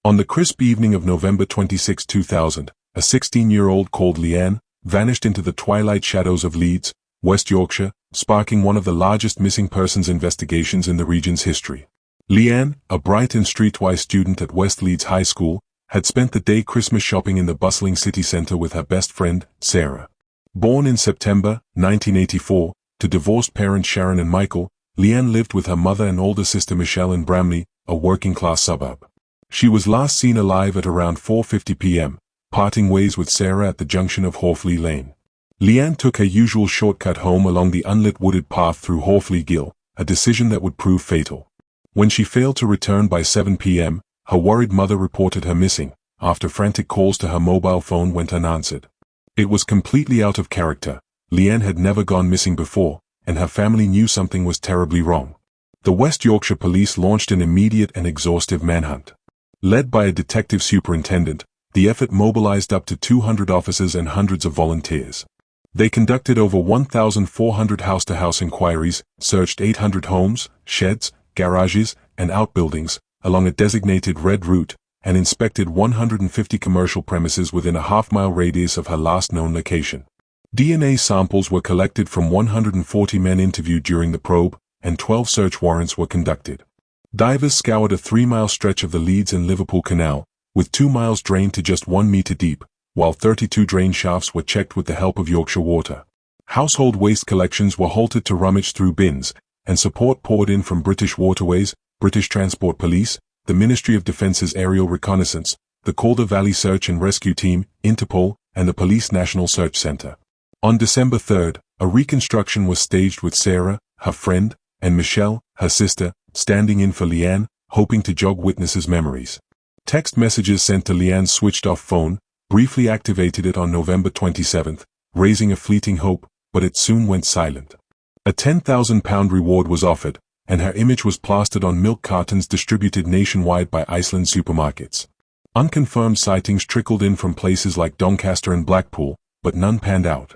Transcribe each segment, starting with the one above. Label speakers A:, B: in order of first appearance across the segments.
A: On the crisp evening of November 26, 2000, a 16-year-old called Leanne vanished into the twilight shadows of Leeds, West Yorkshire, sparking one of the largest missing persons investigations in the region's history. Leanne, a bright and streetwise student at West Leeds High School, had spent the day Christmas shopping in the bustling city centre with her best friend, Sarah. Born in September 1984, to divorced parents Sharon and Michael, Leanne lived with her mother and older sister Michelle in Bramley, a working-class suburb. She was last seen alive at around 4:50 p.m., parting ways with Sarah at the junction of Hawfleet Lane. Leanne took her usual shortcut home along the unlit wooded path through Hawfleet Gill, a decision that would prove fatal. When she failed to return by 7 p.m., her worried mother reported her missing, after frantic calls to her mobile phone went unanswered. It was completely out of character. Leanne had never gone missing before, and her family knew something was terribly wrong. The West Yorkshire police launched an immediate and exhaustive manhunt. Led by a detective superintendent, the effort mobilized up to 200 officers and hundreds of volunteers. They conducted over 1,400 house-to-house inquiries, searched 800 homes, sheds, garages, and outbuildings, along a designated red route, and inspected 150 commercial premises within a half-mile radius of her last known location. DNA samples were collected from 140 men interviewed during the probe, and 12 search warrants were conducted. Divers scoured a 3-mile stretch of the Leeds and Liverpool Canal, with 2 miles drained to just 1 metre deep, while 32 drain shafts were checked with the help of Yorkshire Water. Household waste collections were halted to rummage through bins, and support poured in from British Waterways, British Transport Police, the Ministry of Defence's Aerial Reconnaissance, the Calder Valley Search and Rescue Team, Interpol, and the Police National Search Centre. On December 3, a reconstruction was staged with Sarah, her friend, and Michelle, her sister, standing in for Leanne, hoping to jog witnesses' memories. Text messages sent to Leanne's switched-off phone briefly activated it on November 27, raising a fleeting hope, but it soon went silent. A £10,000 reward was offered, and her image was plastered on milk cartons distributed nationwide by Iceland supermarkets. Unconfirmed sightings trickled in from places like Doncaster and Blackpool, but none panned out.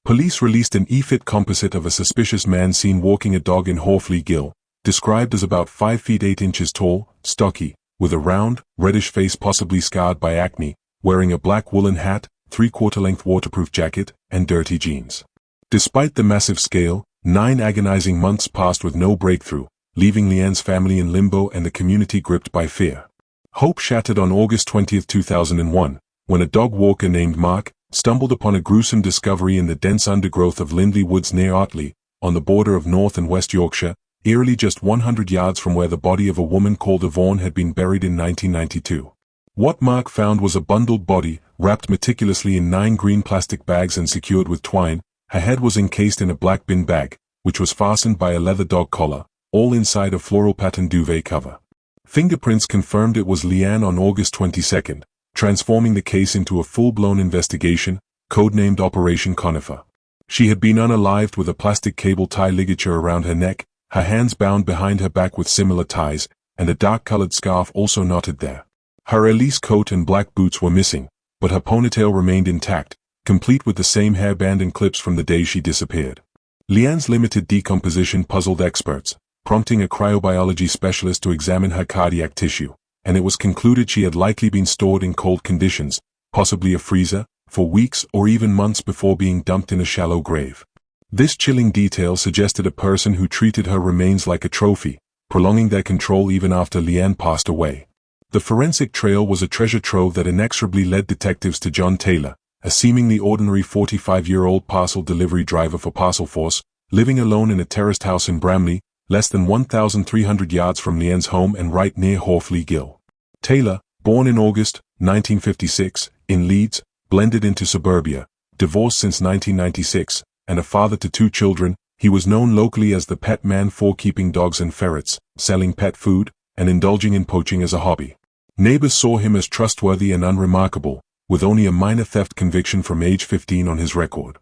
A: Police released an EFIT composite of a suspicious man seen walking a dog in Hawfleet Gill, described as about 5 feet 8 inches tall, stocky, with a round, reddish face possibly scarred by acne, wearing a black woolen hat, 3/4-length waterproof jacket, and dirty jeans. Despite the massive scale, 9 agonizing months passed with no breakthrough, leaving Leanne's family in limbo and the community gripped by fear. Hope shattered on August 20, 2001, when a dog walker named Mark stumbled upon a gruesome discovery in the dense undergrowth of Lindley Woods near Otley, on the border of North and West Yorkshire, eerily just 100 yards from where the body of a woman called Yvonne had been buried in 1992. What Mark found was a bundled body, wrapped meticulously in 9 green plastic bags and secured with twine. Her head was encased in a black bin bag, which was fastened by a leather dog collar, all inside a floral pattern duvet cover. Fingerprints confirmed it was Leanne on August 22, transforming the case into a full-blown investigation, codenamed Operation Conifer. She had been unalived with a plastic cable tie ligature around her neck, her hands bound behind her back with similar ties, and a dark-colored scarf also knotted there. Her Elise coat and black boots were missing, but her ponytail remained intact, complete with the same hairband and clips from the day she disappeared. Leanne's limited decomposition puzzled experts, prompting a cryobiology specialist to examine her cardiac tissue, and it was concluded she had likely been stored in cold conditions, possibly a freezer, for weeks or even months before being dumped in a shallow grave. This chilling detail suggested a person who treated her remains like a trophy, prolonging their control even after Leanne passed away. The forensic trail was a treasure trove that inexorably led detectives to John Taylor, a seemingly ordinary 45-year-old parcel delivery driver for Parcelforce, living alone in a terraced house in Bramley, less than 1,300 yards from Leanne's home and right near Hawfleet Gill. Taylor, born in August 1956, in Leeds, blended into suburbia, divorced since 1996, and a father to 2 children, he was known locally as the Pet Man for keeping dogs and ferrets, selling pet food, and indulging in poaching as a hobby. Neighbors saw him as trustworthy and unremarkable, with only a minor theft conviction from age 15 on his record.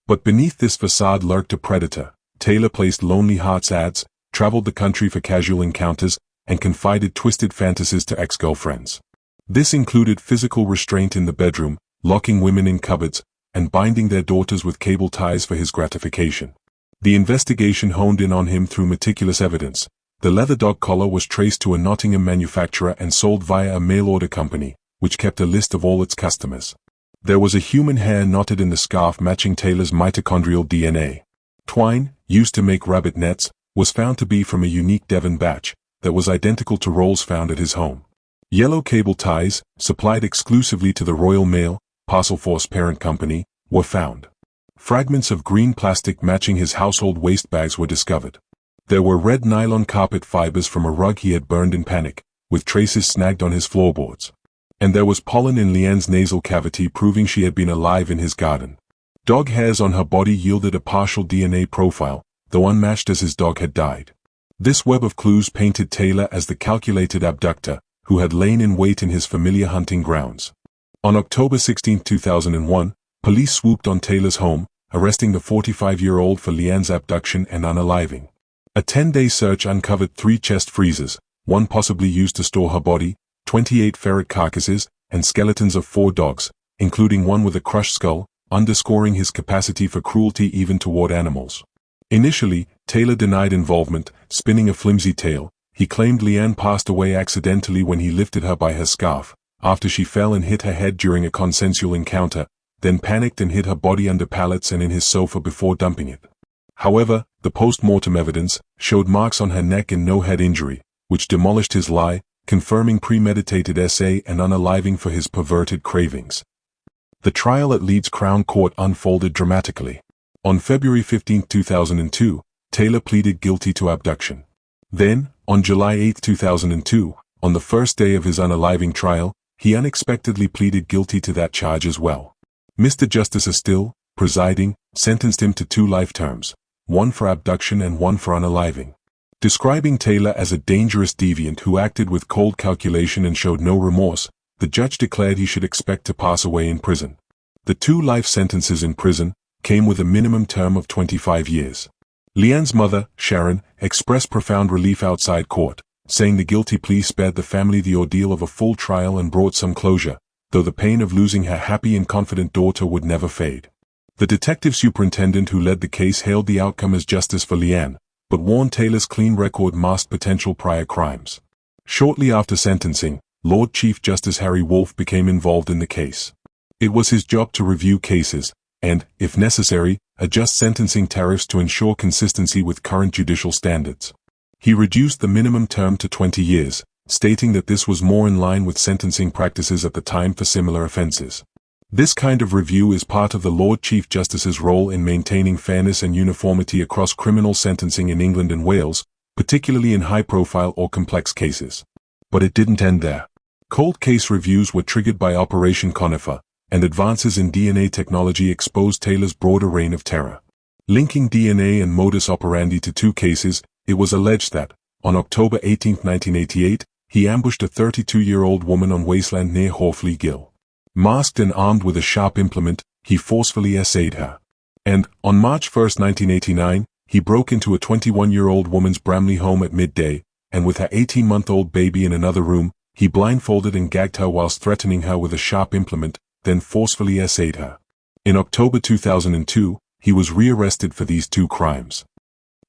A: But beneath this facade lurked a predator. Taylor placed Lonely Hearts ads, traveled the country for casual encounters, and confided twisted fantasies to ex-girlfriends. This included physical restraint in the bedroom, locking women in cupboards, and binding their daughters with cable ties for his gratification. The investigation honed in on him through meticulous evidence, The leather dog collar was traced to a Nottingham manufacturer and sold via a mail-order company, which kept a list of all its customers. There was a human hair knotted in the scarf matching Taylor's mitochondrial DNA. Twine, used to make rabbit nets, was found to be from a unique Devon batch that was identical to rolls found at his home. Yellow cable ties, supplied exclusively to the Royal Mail, Parcelforce parent company, were found. Fragments of green plastic matching his household waste bags were discovered. There were red nylon carpet fibers from a rug he had burned in panic, with traces snagged on his floorboards. And there was pollen in Leanne's nasal cavity proving she had been alive in his garden. Dog hairs on her body yielded a partial DNA profile, though unmatched as his dog had died. This web of clues painted Taylor as the calculated abductor, who had lain in wait in his familiar hunting grounds. On October 16, 2001, police swooped on Taylor's home, arresting the 45-year-old for Leanne's abduction and unaliving. A 10-day search uncovered 3 chest freezers, one possibly used to store her body, 28 ferret carcasses, and skeletons of 4 dogs, including one with a crushed skull, underscoring his capacity for cruelty even toward animals. Initially, Taylor denied involvement, spinning a flimsy tale. He claimed Leanne passed away accidentally when he lifted her by her scarf, after she fell and hit her head during a consensual encounter, then panicked and hid her body under pallets and in his sofa before dumping it. However, the post-mortem evidence showed marks on her neck and no head injury, which demolished his lie, confirming premeditated SA and unaliving for his perverted cravings. The trial at Leeds Crown Court unfolded dramatically. On February 15, 2002, Taylor pleaded guilty to abduction. Then, on July 8, 2002, on the first day of his unaliving trial, he unexpectedly pleaded guilty to that charge as well. Mr. Justice Still, presiding, sentenced him to 2 life terms, one for abduction and one for unaliving. Describing Taylor as a dangerous deviant who acted with cold calculation and showed no remorse, the judge declared he should expect to pass away in prison. The 2 life sentences in prison came with a minimum term of 25 years. Leanne's mother, Sharon, expressed profound relief outside court, saying the guilty plea spared the family the ordeal of a full trial and brought some closure, though the pain of losing her happy and confident daughter would never fade. The detective superintendent who led the case hailed the outcome as justice for Leanne, but warned Taylor's clean record masked potential prior crimes. Shortly after sentencing, Lord Chief Justice Harry Wolff became involved in the case. It was his job to review cases, and, if necessary, adjust sentencing tariffs to ensure consistency with current judicial standards. He reduced the minimum term to 20 years, stating that this was more in line with sentencing practices at the time for similar offenses. This kind of review is part of the Lord Chief Justice's role in maintaining fairness and uniformity across criminal sentencing in England and Wales, particularly in high-profile or complex cases. But it didn't end there. Cold case reviews were triggered by Operation Conifer, and advances in DNA technology exposed Taylor's broader reign of terror. Linking DNA and modus operandi to 2 cases, it was alleged that, on October 18, 1988, he ambushed a 32-year-old woman on wasteland near Horfley Gill. Masked and armed with a sharp implement, he forcefully essayed her. And, on March 1, 1989, he broke into a 21-year-old woman's Bramley home at midday, and with her 18-month-old baby in another room, he blindfolded and gagged her whilst threatening her with a sharp implement, then forcefully essayed her. In October 2002, he was rearrested for these 2 crimes.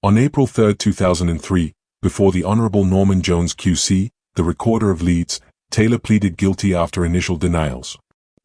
A: On April 3, 2003, before the Honourable Norman Jones QC, the Recorder of Leeds, Taylor pleaded guilty after initial denials.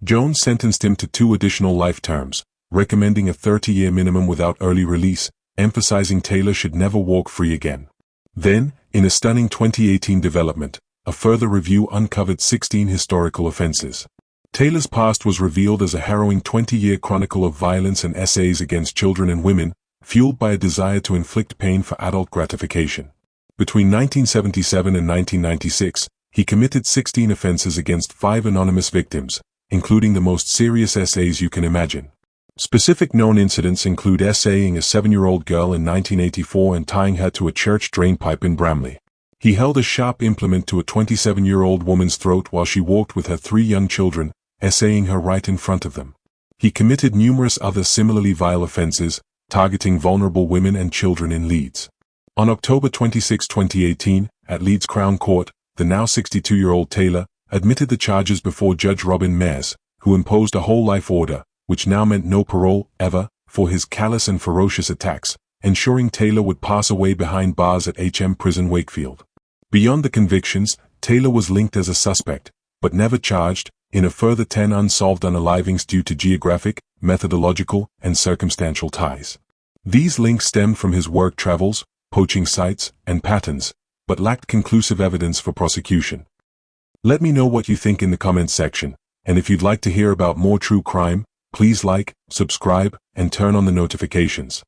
A: Jones sentenced him to 2 additional life terms, recommending a 30-year minimum without early release, emphasizing Taylor should never walk free again. Then, in a stunning 2018 development, a further review uncovered 16 historical offenses. Taylor's past was revealed as a harrowing 20-year chronicle of violence and essays against children and women, fueled by a desire to inflict pain for adult gratification. Between 1977 and 1996, he committed 16 offenses against 5 anonymous victims, including the most serious essays you can imagine. Specific known incidents include essaying a 7-year-old girl in 1984 and tying her to a church drainpipe in Bramley. He held a sharp implement to a 27-year-old woman's throat while she walked with her 3 young children, essaying her right in front of them. He committed numerous other similarly vile offenses, targeting vulnerable women and children in Leeds. On October 26, 2018, at Leeds Crown Court, the now 62-year-old Taylor admitted the charges before Judge Robin Mayers, who imposed a whole life order, which now meant no parole, ever, for his callous and ferocious attacks, ensuring Taylor would pass away behind bars at HM Prison Wakefield. Beyond the convictions, Taylor was linked as a suspect, but never charged, in a further 10 unsolved unalivings due to geographic, methodological, and circumstantial ties. These links stemmed from his work travels, poaching sites, and patterns, but lacked conclusive evidence for prosecution. Let me know what you think in the comments section, and if you'd like to hear about more true crime, please like, subscribe, and turn on the notifications.